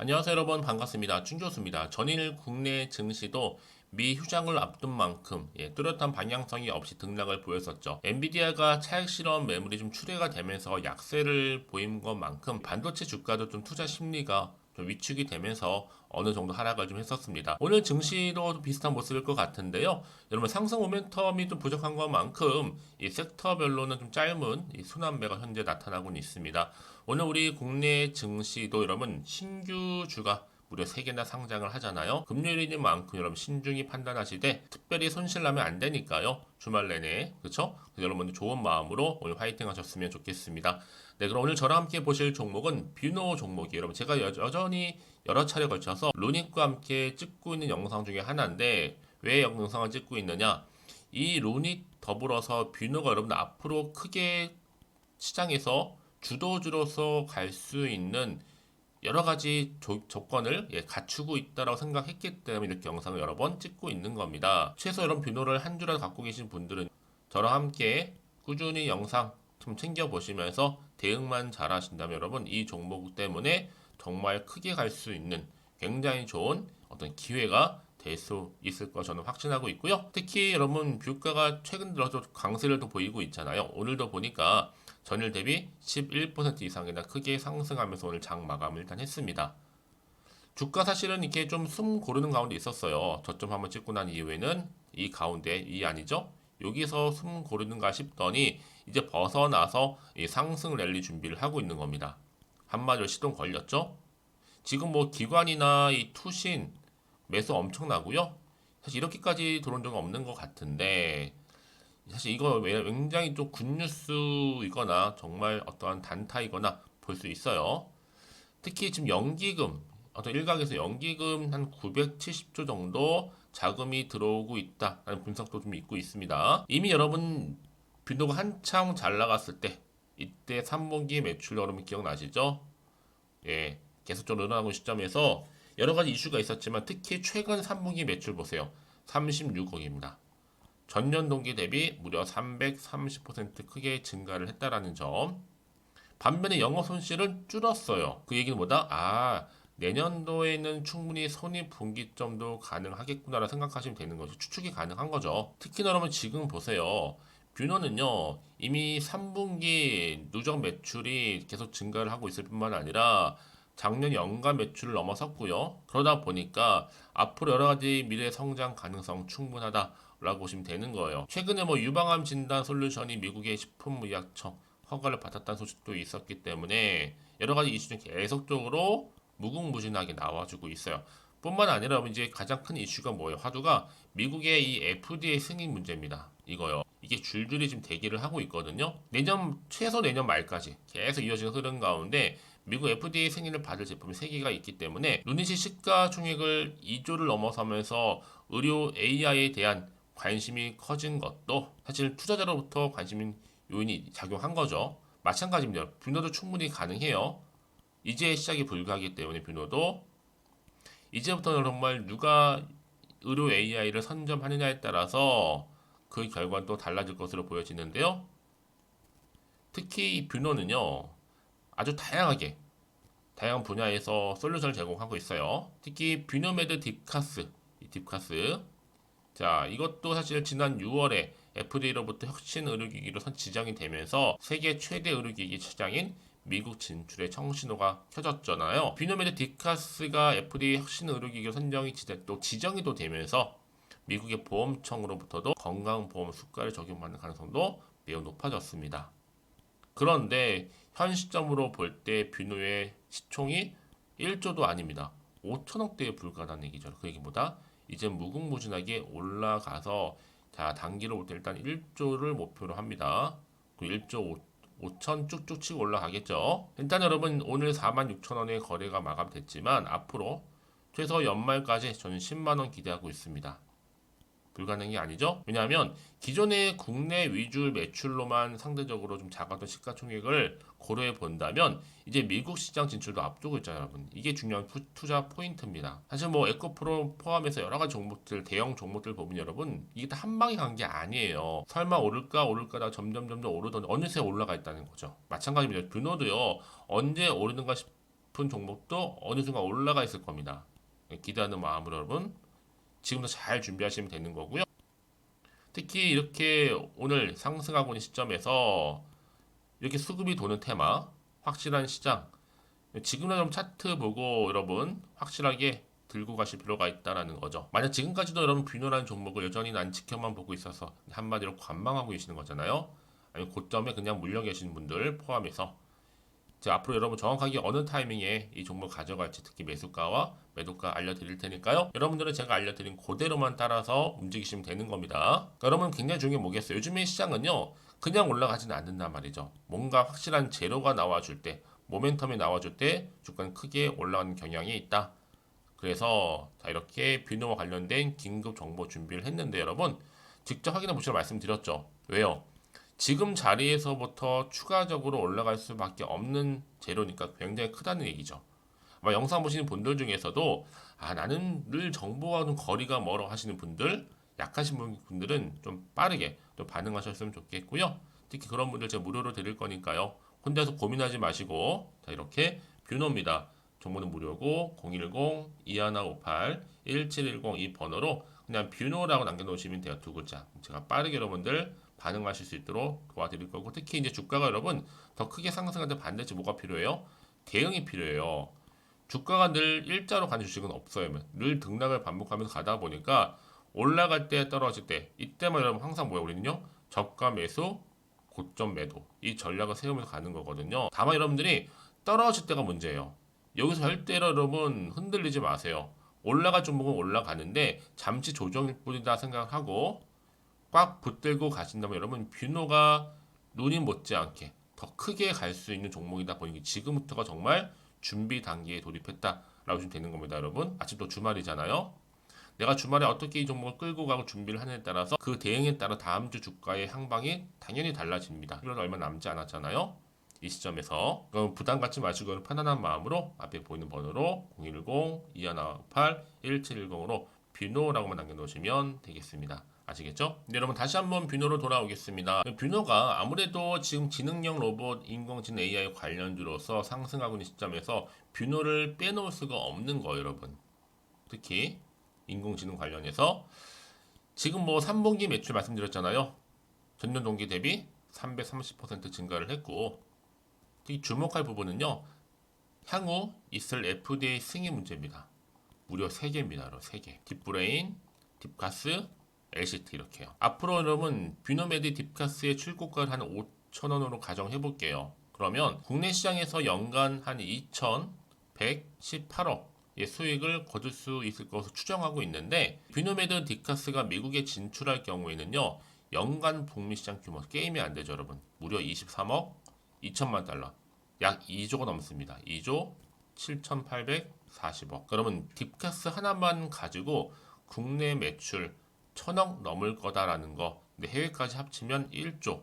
안녕하세요 여러분 반갑습니다. 춘교수입니다. 전일 국내 증시도 미 휴장을 앞둔 만큼 뚜렷한 방향성이 없이 등락을 보였었죠. 엔비디아가 차익 실험 매물이 좀 출회가 되면서 약세를 보인 것만큼 반도체 주가도 좀 투자 심리가 좀 위축이 되면서 어느 정도 하락을 좀 했었습니다. 오늘 증시도 비슷한 모습일 것 같은데요. 여러분 상승 모멘텀이 좀 부족한 것만큼 이 섹터별로는 좀 짧은 이 순환매가 현재 나타나고 있습니다. 오늘 우리 국내 증시도 여러분 신규주가 무려 3개나 상장을 하잖아요. 금요일인 만큼 여러분 신중히 판단하시되 특별히 손실 나면 안 되니까요. 주말 내내 그렇죠? 여러분들 좋은 마음으로 오늘 화이팅 하셨으면 좋겠습니다. 네, 그럼 오늘 저랑 함께 보실 종목은 뷰노 종목이에요. 여러분 제가 여전히 여러 차례 걸쳐서 루닉과 함께 찍고 있는 영상 중에 하나인데 왜 영상을 찍고 있느냐? 이 루닉 더불어서 뷰노가 여러분 앞으로 크게 시장에서 주도주로서 갈 수 있는 여러 가지 조건을 갖추고 있다고 생각했기 때문에 이렇게 영상을 여러 번 찍고 있는 겁니다. 최소 여러분 뷰노를 한 주라도 갖고 계신 분들은 저랑 함께 꾸준히 영상 좀 챙겨보시면서 대응만 잘 하신다면 여러분 이 종목 때문에 정말 크게 갈 수 있는 굉장히 좋은 어떤 기회가 될 수 있을 거 저는 확신하고 있고요. 특히 여러분 뷰가가 최근 들어서 강세를 또 보이고 있잖아요. 오늘도 보니까 전일 대비 11% 이상이나 크게 상승하면서 오늘 장 마감을 일단 했습니다. 주가 사실은 이렇게 좀 숨 고르는 가운데 있었어요. 저점 한번 찍고 난 이후에는 이 가운데 이 아니죠? 여기서 숨 고르는가 싶더니 이제 벗어나서 이 상승 랠리 준비를 하고 있는 겁니다. 한마디로 시동 걸렸죠? 지금 뭐 기관이나 이 투신 매수 엄청나고요. 사실 이렇게까지 들어온 적은 없는 것 같은데 사실 이거 굉장히 좀 굿뉴스이거나 정말 어떠한 단타이거나 볼 수 있어요. 특히 지금 연기금, 어떤 일각에서 연기금 한 970조 정도 자금이 들어오고 있다라는 분석도 좀 있고 있습니다. 이미 여러분 빈도가 한창 잘 나갔을 때 이때 3분기 매출 여러분 기억나시죠? 예, 계속적으로 늘어나고 있는 시점에서 여러 가지 이슈가 있었지만 특히 최근 3분기 매출 보세요. 36억입니다. 전년 동기 대비 무려 330% 크게 증가를 했다라는 점. 반면에 영업 손실은 줄었어요. 그 얘기는 뭐다? 내년도에는 충분히 손익분기점도 가능하겠구나라 생각하시면 되는 거죠. 추측이 가능한 거죠. 특히나 여러분 지금 보세요. 뷰노는요, 이미 3분기 누적 매출이 계속 증가를 하고 있을 뿐만 아니라 작년 연간 매출을 넘어섰고요. 그러다 보니까 앞으로 여러 가지 미래 성장 가능성 충분하다라고 보시면 되는 거예요. 최근에 뭐 유방암 진단 솔루션이 미국의 식품의약청 허가를 받았다는 소식도 있었기 때문에 여러 가지 이슈 중 계속적으로 무궁무진하게 나와주고 있어요. 뿐만 아니라 이제 가장 큰 이슈가 뭐예요? 화두가 미국의 이 FDA 승인 문제입니다. 이거요. 이게 줄줄이 지금 대기를 하고 있거든요. 최소 내년 말까지 계속 이어지는 흐름 가운데 미국 FDA 승인을 받을 제품이 3개가 있기 때문에 루닛이 시가총액을 2조를 넘어서면서 의료 AI에 대한 관심이 커진 것도 사실 투자자로부터 관심 요인이 작용한 거죠. 마찬가지입니다. 뷰노도 충분히 가능해요. 이제 시작이 불가하기 때문에 뷰노도 이제부터는 정말 누가 의료 AI를 선점하느냐에 따라서 그 결과는 또 달라질 것으로 보여지는데요. 특히 이 뷰노는요, 아주 다양한 분야에서 솔루션을 제공하고 있어요. 특히 뷰노메드 딥카스. 자, 이것도 사실 지난 6월에 FDA로부터 혁신 의료기기로 지정이 되면서 세계 최대 의료기기 시장인 미국 진출의 청신호가 켜졌잖아요. 비노메드 디카스가 FDA 혁신 의료기기로 지정이 또 되면서 미국의 보험청으로부터도 건강보험 수가를 적용받는 가능성도 매우 높아졌습니다. 그런데 현 시점으로 볼 때 뷰노의 시총이 1조도 아닙니다. 5천억대에 불과하다는 얘기죠. 그 얘기보다 이제 무궁무진하게 올라가서 자 단기로 볼 때 일단 1조를 목표로 합니다. 그 1조 5천 쭉쭉 치고 올라가겠죠. 일단 여러분 오늘 46,000원의 거래가 마감됐지만 앞으로 최소 연말까지 저는 10만원 기대하고 있습니다. 불가능한 게 아니죠. 왜냐하면 기존의 국내 위주 매출로만 상대적으로 좀 작았던 시가총액을 고려해 본다면 이제 미국 시장 진출도 앞두고 있잖아요, 여러분. 이게 중요한 투자 포인트입니다. 사실 뭐 에코프로 포함해서 여러 가지 종목들, 대형 종목들 보면 여러분 이게 다 한 방에 간 게 아니에요. 설마 오를까다 점점 오르더니 어느새 올라가 있다는 거죠. 마찬가지입니다. 뷰노도요 언제 오르는가 싶은 종목도 어느 순간 올라가 있을 겁니다. 기대하는 마음으로 여러분 지금부터 잘 준비하시면 되는 거고요. 특히 이렇게 오늘 상승하고 있는 시점에서 이렇게 수급이 도는 테마, 확실한 시장, 지금은 차트 보고 여러분 확실하게 들고 가실 필요가 있다라는 거죠. 만약 지금까지도 여러분 뷰노라는 종목을 여전히 난 지켜만 보고 있어서 한마디로 관망하고 계시는 거잖아요. 아니면 고점에 그냥 물려 계시는 분들 포함해서 제가 앞으로 여러분 정확하게 어느 타이밍에 이 종목 가져갈지 특히 매수가와 매도가 알려드릴 테니까요. 여러분들은 제가 알려드린 그대로만 따라서 움직이시면 되는 겁니다. 그러니까 여러분 굉장히 중요한 게 뭐겠어요? 요즘의 시장은요. 그냥 올라가지는 않는단 말이죠. 뭔가 확실한 재료가 나와줄 때 모멘텀이 나와줄 때 주가는 크게 올라가는 경향이 있다. 그래서 자 이렇게 뷰노와 관련된 긴급 정보 준비를 했는데 여러분 직접 확인해 보시라고 말씀드렸죠. 왜요? 지금 자리에서부터 추가적으로 올라갈 수밖에 없는 재료니까 굉장히 크다는 얘기죠. 아마 영상 보시는 분들 중에서도 나는 늘 정보와 좀 거리가 멀어 하시는 분들, 약하신 분들은 좀 빠르게 좀 반응하셨으면 좋겠고요. 특히 그런 분들 제가 무료로 드릴 거니까요. 혼자서 고민하지 마시고 자 이렇게 뷰노입니다. 정보는 무료고 010-2158-1710 이 번호로 그냥 뷰노라고 남겨놓으시면 돼요. 두 글자. 제가 빠르게 여러분들 반응하실 수 있도록 도와드릴 거고 특히 이제 주가가 여러분 더 크게 상승할 때 반드시 뭐가 필요해요? 대응이 필요해요. 주가가 늘 일자로 가는 주식은 없어요. 늘 등락을 반복하면서 가다 보니까 올라갈 때 떨어질 때 이때만 여러분 항상 뭐예요? 우리는요 저가 매수 고점 매도 이 전략을 세우면서 가는 거거든요. 다만 여러분들이 떨어질 때가 문제예요. 여기서 절대로 여러분 흔들리지 마세요. 올라갈 종목은 올라가는데 잠시 조정일 뿐이다 생각을 하고 꽉 붙들고 가신다면 여러분 뷰노가 눈이 못지않게 더 크게 갈 수 있는 종목이다 보니 지금부터가 정말 준비 단계에 돌입했다라고 보시면 되는 겁니다. 여러분 아침 또 주말이잖아요. 내가 주말에 어떻게 이 종목을 끌고 가고 준비를 하느냐에 따라서 그 대응에 따라 다음 주 주가의 향방이 당연히 달라집니다. 1월 얼마 남지 않았잖아요. 이 시점에서 그럼 부담 갖지 마시고 편안한 마음으로 앞에 보이는 번호로 010-2158-1710으로 뷰노라고만 남겨놓으시면 되겠습니다. 아시겠죠? 네, 여러분 다시 한번 뷰노로 돌아오겠습니다. 뷰노가 아무래도 지금 지능형 로봇, 인공지능 AI 관련주로서 상승하고 있는 시점에서 뷰노를 빼놓을 수가 없는 거예요, 여러분. 특히 인공지능 관련해서 지금 뭐 3분기 매출 말씀드렸잖아요. 전년 동기 대비 330% 증가를 했고 특히 주목할 부분은요. 향후 있을 FDA 승인 문제입니다. 무려 3개입니다. 3개. 딥브레인, 딥가스, LCT 이렇게요. 앞으로 여러분 뷰노메디 딥가스의 출고가를 한 5,000원으로 가정해 볼게요. 그러면 국내 시장에서 연간 한 2,118억의 수익을 거둘 수 있을 것으로 추정하고 있는데 뷰노메드 딥가스가 미국에 진출할 경우에는요. 연간 북미 시장 규모 게임이 안 되죠, 여러분. 무려 23억 2천만 달러. 약 2조가 넘습니다. 2조 7,840억. 그러면 딥가스 하나만 가지고 국내 매출 1,000억 넘을 거다라는 거. 근데 해외까지 합치면 1조.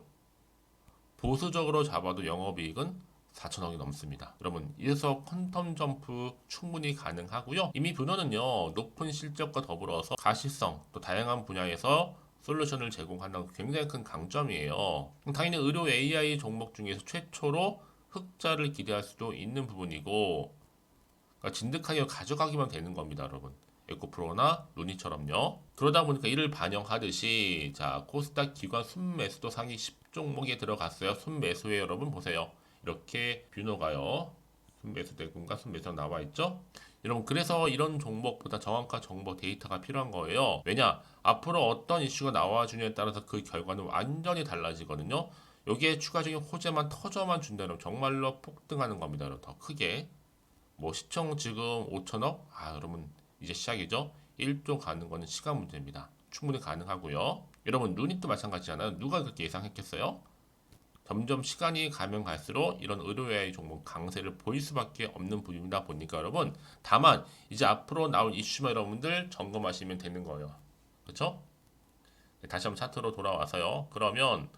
보수적으로 잡아도 영업이익은 4천억이 넘습니다. 여러분, 이래서 퀀텀 점프 충분히 가능하고요. 이미 뷰노는요, 높은 실적과 더불어서 가시성, 또 다양한 분야에서 솔루션을 제공한다는 굉장히 큰 강점이에요. 당연히 의료 AI 종목 중에서 최초로 흑자를 기대할 수도 있는 부분이고, 그러니까 진득하게 가져가기만 되는 겁니다, 여러분. 에코프로나 루니처럼요. 그러다 보니까 이를 반영하듯이 자 코스닥 기관 순매수도 상위 10종목에 들어갔어요. 순매수에 여러분 보세요. 이렇게 뷰노가요. 순매수 대금과 순매수가 나와 있죠. 여러분 그래서 이런 종목보다 정확한 정보 데이터가 필요한 거예요. 왜냐? 앞으로 어떤 이슈가 나와주냐에 따라서 그 결과는 완전히 달라지거든요. 여기에 추가적인 호재만 터져만 준다면 정말로 폭등하는 겁니다. 여러분 더 크게. 뭐 시총 지금 5천억? 여러분 이제 시작이죠. 1조 가는 거는 시간 문제입니다. 충분히 가능하고요. 여러분 루닛도 마찬가지잖아요. 누가 그렇게 예상했겠어요? 점점 시간이 가면 갈수록 이런 의료 AI 종목 강세를 보일 수밖에 없는 부분이다 보니까 여러분 다만 이제 앞으로 나올 이슈만 여러분들 점검하시면 되는 거예요. 그렇죠? 다시 한번 차트로 돌아와서요. 그러면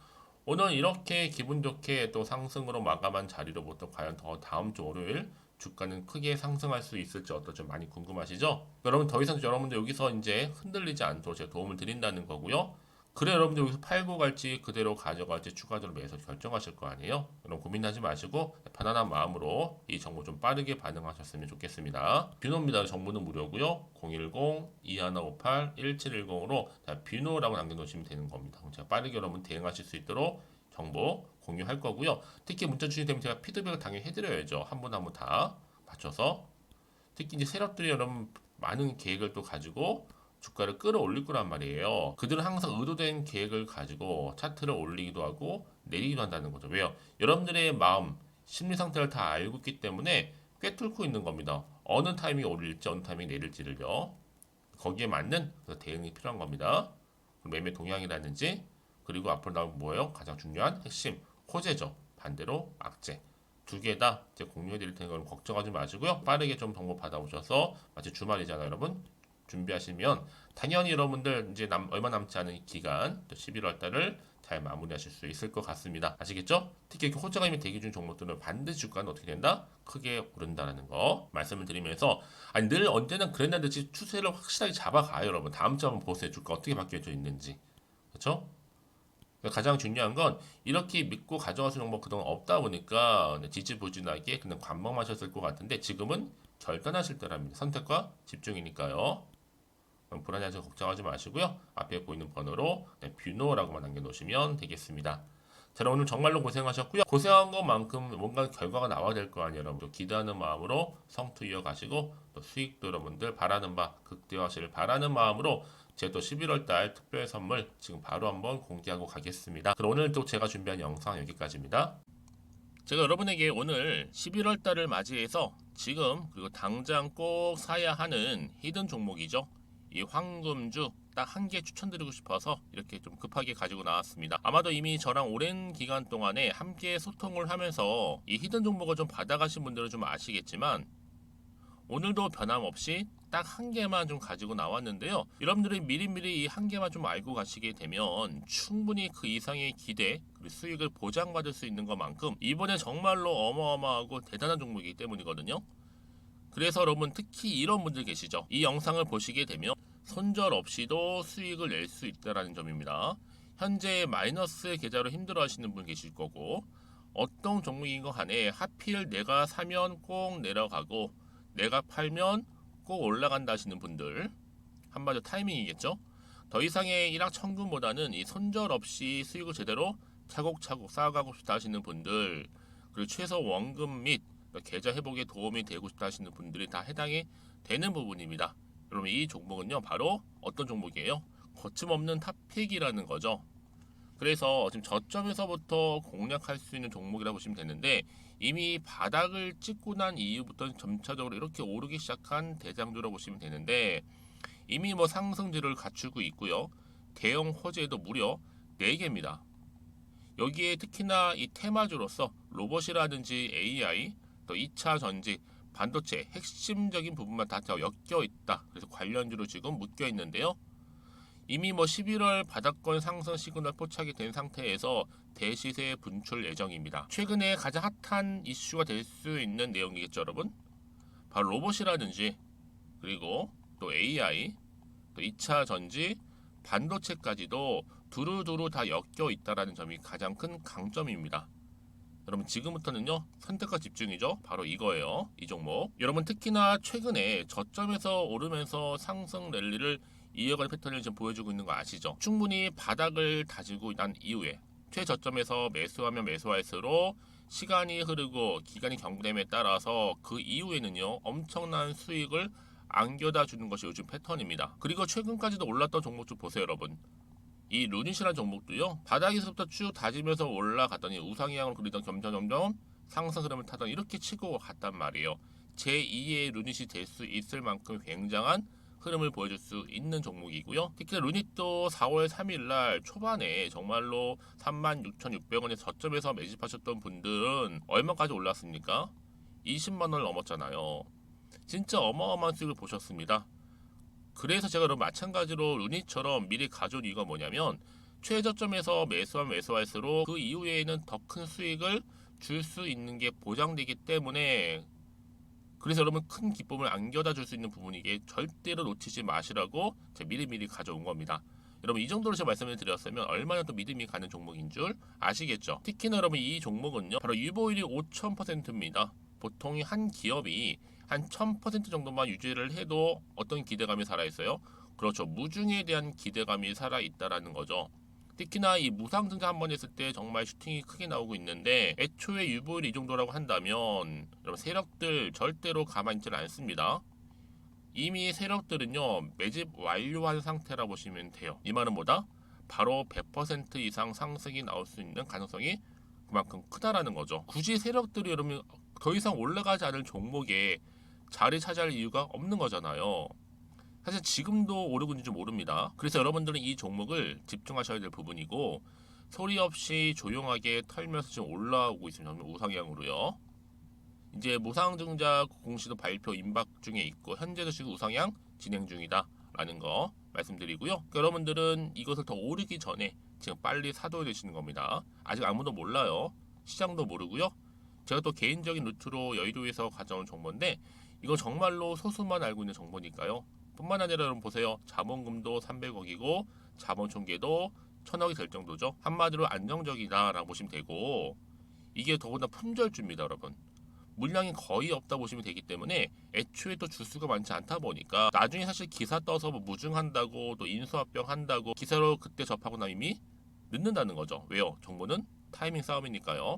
오늘 이렇게 기분 좋게 또 상승으로 마감한 자리로부터 과연 더 다음 주 월요일 주가는 크게 상승할 수 있을지 어떨지 많이 궁금하시죠? 여러분 더 이상 여러분들 여기서 이제 흔들리지 않도록 제가 도움을 드린다는 거고요. 그래 여러분들 여기서 팔고 갈지 그대로 가져갈지 추가적으로 매수 결정하실 거 아니에요? 그럼 고민하지 마시고 편안한 마음으로 이 정보 좀 빠르게 반응하셨으면 좋겠습니다. 뷰노입니다. 정보는 무료고요. 010-2158-1710으로 뷰노라고 남겨놓으시면 되는 겁니다. 그럼 제가 빠르게 여러분 대응하실 수 있도록 정보 공유할 거고요. 특히 문자 주시면 제가 피드백을 당연히 해드려야죠. 한 분 한 분 다 맞춰서. 특히 이제 세력들이 여러분 많은 계획을 또 가지고 주가를 끌어올릴 거란 말이에요. 그들은 항상 의도된 계획을 가지고 차트를 올리기도 하고 내리기도 한다는 거죠. 왜요? 여러분들의 마음, 심리 상태를 다 알고 있기 때문에 꿰뚫고 있는 겁니다. 어느 타이밍에 오를지 어느 타이밍에 내릴지를요. 거기에 맞는 대응이 필요한 겁니다. 매매 동향이라든지 그리고 앞으로 나올 뭐예요? 가장 중요한 핵심 호재죠. 반대로 악재. 두 개 다 공유해 드릴 테니까 걱정하지 마시고요. 빠르게 좀 정보 받아오셔서 마치 주말이잖아요, 여러분. 준비하시면 당연히 여러분들 이제 얼마 남지 않은 기간 또 11월 달을 잘 마무리하실 수 있을 것 같습니다. 아시겠죠? 특히 이렇게 호재가 이미 대기 중 종목들은 반드시 주가는 어떻게 된다? 크게 오른다는 거 말씀을 드리면서 아니 늘 언제나 그랬나 듯이 추세를 확실하게 잡아가요, 여러분. 다음 주 한번 보세요. 주가 어떻게 바뀌어져 있는지. 그렇죠? 가장 중요한 건 이렇게 믿고 가져가시는 정보 그동안 없다 보니까 지지부진하게 그냥 관망하셨을 것 같은데 지금은 결단하실 때랍니다. 선택과 집중이니까요. 불안해서 걱정하지 마시고요. 앞에 보이는 번호로 뷰노라고만 남겨놓으시면 되겠습니다. 자, 오늘 정말로 고생하셨고요. 고생한 것만큼 뭔가 결과가 나와야 될 거 아니에요. 여러분 기대하는 마음으로 성투 이어가시고 또 수익도 여러분들 바라는 바 극대화하시를 바라는 마음으로 제가 또 11월 달 특별 선물 지금 바로 한번 공개하고 가겠습니다. 그럼 오늘 또 제가 준비한 영상 여기까지입니다. 제가 여러분에게 오늘 11월 달을 맞이해서 지금 그리고 당장 꼭 사야 하는 히든 종목이죠. 이 황금주 딱 한 개 추천드리고 싶어서 이렇게 좀 급하게 가지고 나왔습니다. 아마도 이미 저랑 오랜 기간 동안에 함께 소통을 하면서 이 히든 종목을 좀 받아가신 분들은 좀 아시겠지만 오늘도 변함없이 딱 한 개만 좀 가지고 나왔는데요. 여러분들이 미리미리 이 한 개만 좀 알고 가시게 되면 충분히 그 이상의 기대 그리고 수익을 보장받을 수 있는 것만큼 이번에 정말로 어마어마하고 대단한 종목이기 때문이거든요. 그래서 여러분 특히 이런 분들 계시죠. 이 영상을 보시게 되면 손절 없이도 수익을 낼 수 있다는 점입니다. 현재 마이너스 계좌로 힘들어 하시는 분 계실 거고 어떤 종목인 거 간에 하필 내가 사면 꼭 내려가고 내가 팔면 꼭 올라간다 하시는 분들 한마디로 타이밍이겠죠. 더 이상의 일확천금보다는 이 손절 없이 수익을 제대로 차곡차곡 쌓아가고 싶다 하시는 분들 그리고 최소 원금 및 계좌 회복에 도움이 되고 싶다 하시는 분들이 다 해당이 되는 부분입니다. 여러분 이 종목은요 바로 어떤 종목이에요? 거침없는 탑픽이라는 거죠. 그래서 지금 저점에서부터 공략할 수 있는 종목이라고 보시면 되는데 이미 바닥을 찍고 난 이후부터 점차적으로 이렇게 오르기 시작한 대장주라고 보시면 되는데 이미 뭐 상승지를 갖추고 있고요. 대형 호재도 무려 4개입니다. 여기에 특히나 이 테마주로서 로봇이라든지 AI, 또 2차 전지, 반도체 핵심적인 부분만 다 엮여 있다. 그래서 관련주로 지금 묶여 있는데요. 이미 뭐 11월 바닥권 상승 시그널 포착이 된 상태에서 대시세 분출 예정입니다. 최근에 가장 핫한 이슈가 될 수 있는 내용이겠죠, 여러분? 바로 로봇이라든지 그리고 또 AI, 또 2차 전지, 반도체까지도 두루두루 다 엮여 있다는 점이 가장 큰 강점입니다. 여러분 지금부터는요 선택과 집중이죠. 바로 이거예요. 이 종목. 여러분 특히나 최근에 저점에서 오르면서 상승 랠리를 이어갈 패턴을 지금 보여주고 있는 거 아시죠? 충분히 바닥을 다지고 난 이후에 최저점에서 매수하면 매수할수록 시간이 흐르고 기간이 경과됨에 따라서 그 이후에는요 엄청난 수익을 안겨다 주는 것이 요즘 패턴입니다. 그리고 최근까지도 올랐던 종목 좀 보세요, 여러분. 이 루닛이라는 종목도요 바닥에서부터 쭉 다지면서 올라갔더니 우상향을 그리던 점점 상승 흐름을 타던 이렇게 치고 갔단 말이에요. 제2의 루닛이 될 수 있을 만큼 굉장한 흐름을 보여줄 수 있는 종목이고요. 특히 루닛도 4월 3일날 초반에 정말로 36,600원의 저점에서 매집하셨던 분들은 얼마까지 올랐습니까? 20만원을 넘었잖아요. 진짜 어마어마한 수익을 보셨습니다. 그래서 제가 여러분 마찬가지로 루닛처럼 미리 가져온 이유가 뭐냐면 최저점에서 매수하면 매수할수록 그 이후에는 더 큰 수익을 줄 수 있는 게 보장되기 때문에 그래서 여러분 큰 기쁨을 안겨다 줄 수 있는 부분이기에 절대로 놓치지 마시라고 제가 미리미리 가져온 겁니다. 여러분 이 정도로 제가 말씀을 드렸으면 얼마나 또 믿음이 가는 종목인 줄 아시겠죠? 특히나 여러분 이 종목은요 바로 유보율이 5000%입니다. 보통 한 기업이 한 1000% 정도만 유지를 해도 어떤 기대감이 살아있어요? 그렇죠. 무중에 대한 기대감이 살아있다라는 거죠. 특히나 이 무상증자 한 번 했을 때 정말 슈팅이 크게 나오고 있는데 애초에 유보율이 이 정도라고 한다면 여러분 세력들 절대로 가만히 있지는 않습니다. 이미 세력들은요 매집 완료한 상태라 보시면 돼요. 이 말은 뭐다? 바로 100% 이상 상승이 나올 수 있는 가능성이 그만큼 크다라는 거죠. 굳이 세력들이 여러분 더 이상 올라가지 않을 종목에 자리 차지할 이유가 없는 거잖아요. 사실 지금도 오르고 있는지 모릅니다. 그래서 여러분들은 이 종목을 집중하셔야 될 부분이고 소리 없이 조용하게 털면서 지금 올라오고 있습니다. 우상향으로요. 이제 무상증자 공시도 발표 임박 중에 있고 현재도 지금 우상향 진행 중이다라는 거 말씀드리고요. 그러니까 여러분들은 이것을 더 오르기 전에 지금 빨리 사둬야 되시는 겁니다. 아직 아무도 몰라요. 시장도 모르고요. 제가 또 개인적인 루트로 여의도에서 가져온 정보인데 이거 정말로 소수만 알고 있는 정보니까요. 뿐만 아니라 여러분 보세요. 자본금도 300억이고 자본 총계도 1000억이 될 정도죠. 한마디로 안정적이다라고 보시면 되고 이게 더구나 품절주입니다, 여러분. 물량이 거의 없다 보시면 되기 때문에 애초에 또 주수가 많지 않다 보니까 나중에 사실 기사 떠서 뭐 무증한다고 또 인수합병 한다고 기사로 그때 접하고 나면 이미 늦는다는 거죠. 왜요? 정보는 타이밍 싸움이니까요.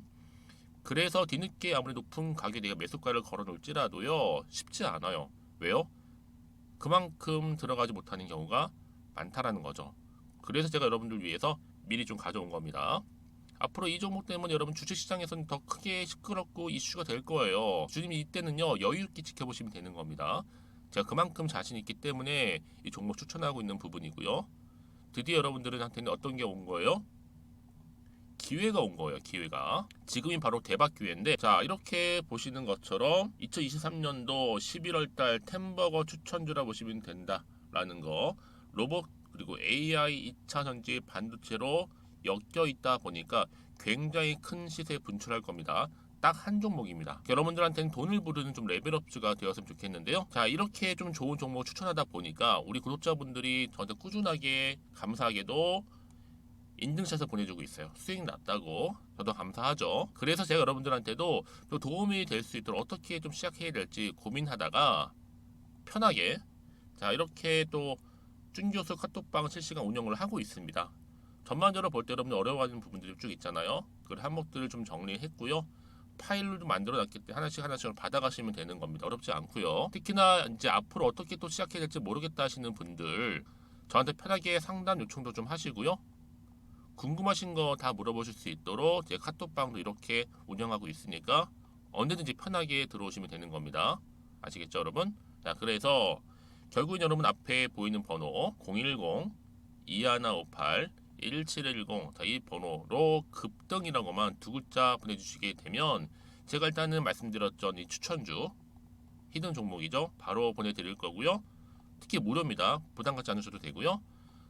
그래서 뒤늦게 아무리 높은 가격에 내가 매수가를 걸어 놓을지라도요 쉽지 않아요. 왜요? 그만큼 들어가지 못하는 경우가 많다라는 거죠. 그래서 제가 여러분들 위해서 미리 좀 가져온 겁니다. 앞으로 이 종목 때문에 여러분 주식시장에서는 더 크게 시끄럽고 이슈가 될 거예요. 주님 이때는요 여유 있게 지켜보시면 되는 겁니다. 제가 그만큼 자신 있기 때문에 이 종목 추천하고 있는 부분이고요. 드디어 여러분들한테는 어떤 게 온 거예요? 기회가 온 거예요. 기회가. 지금이 바로 대박 기회인데 자 이렇게 보시는 것처럼 2023년도 11월달 템버거 추천주라 보시면 된다라는 거. 로봇 그리고 AI 2차 전지 반도체로 엮여 있다 보니까 굉장히 큰 시세 분출할 겁니다. 딱 한 종목입니다. 여러분들한테는 돈을 부르는 좀 레벨업주가 되었으면 좋겠는데요. 자 이렇게 좀 좋은 종목 추천하다 보니까 우리 구독자분들이 저한테 꾸준하게 감사하게도 인증샷을 보내주고 있어요. 수익 났다고. 저도 감사하죠. 그래서 제가 여러분들한테도 또 도움이 될 수 있도록 어떻게 좀 시작해야 될지 고민하다가 편하게 자 이렇게 또 준교수 카톡방 실시간 운영을 하고 있습니다. 전반적으로 볼 때 여러분들 어려워하는 부분들이 쭉 있잖아요. 그 항목들을 좀 정리했고요. 파일로 좀 만들어 놨기 때문에 하나씩 하나씩 받아가시면 되는 겁니다. 어렵지 않고요. 특히나 이제 앞으로 어떻게 또 시작해야 될지 모르겠다 하시는 분들 저한테 편하게 상담 요청도 좀 하시고요. 궁금하신 거 다 물어보실 수 있도록 제 카톡방도 이렇게 운영하고 있으니까 언제든지 편하게 들어오시면 되는 겁니다. 아시겠죠, 여러분? 자, 그래서 결국은 여러분 앞에 보이는 번호 010-2158-1710 자, 이 번호로 급등이라고만 두 글자 보내주시게 되면 제가 일단은 말씀드렸던 이 추천주 히든 종목이죠. 바로 보내드릴 거고요. 특히 무료입니다. 부담 갖지 않으셔도 되고요.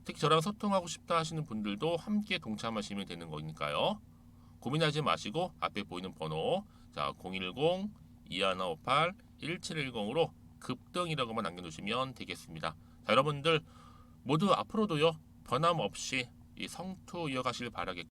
특히 저랑 소통하고 싶다 하시는 분들도 함께 동참하시면 되는 거니까요. 고민하지 마시고 앞에 보이는 번호 자 010-2158-1710으로 급등이라고만 남겨주시면 되겠습니다. 자, 여러분들 모두 앞으로도요 변함없이 이 성투 이어가시길 바라겠습니다.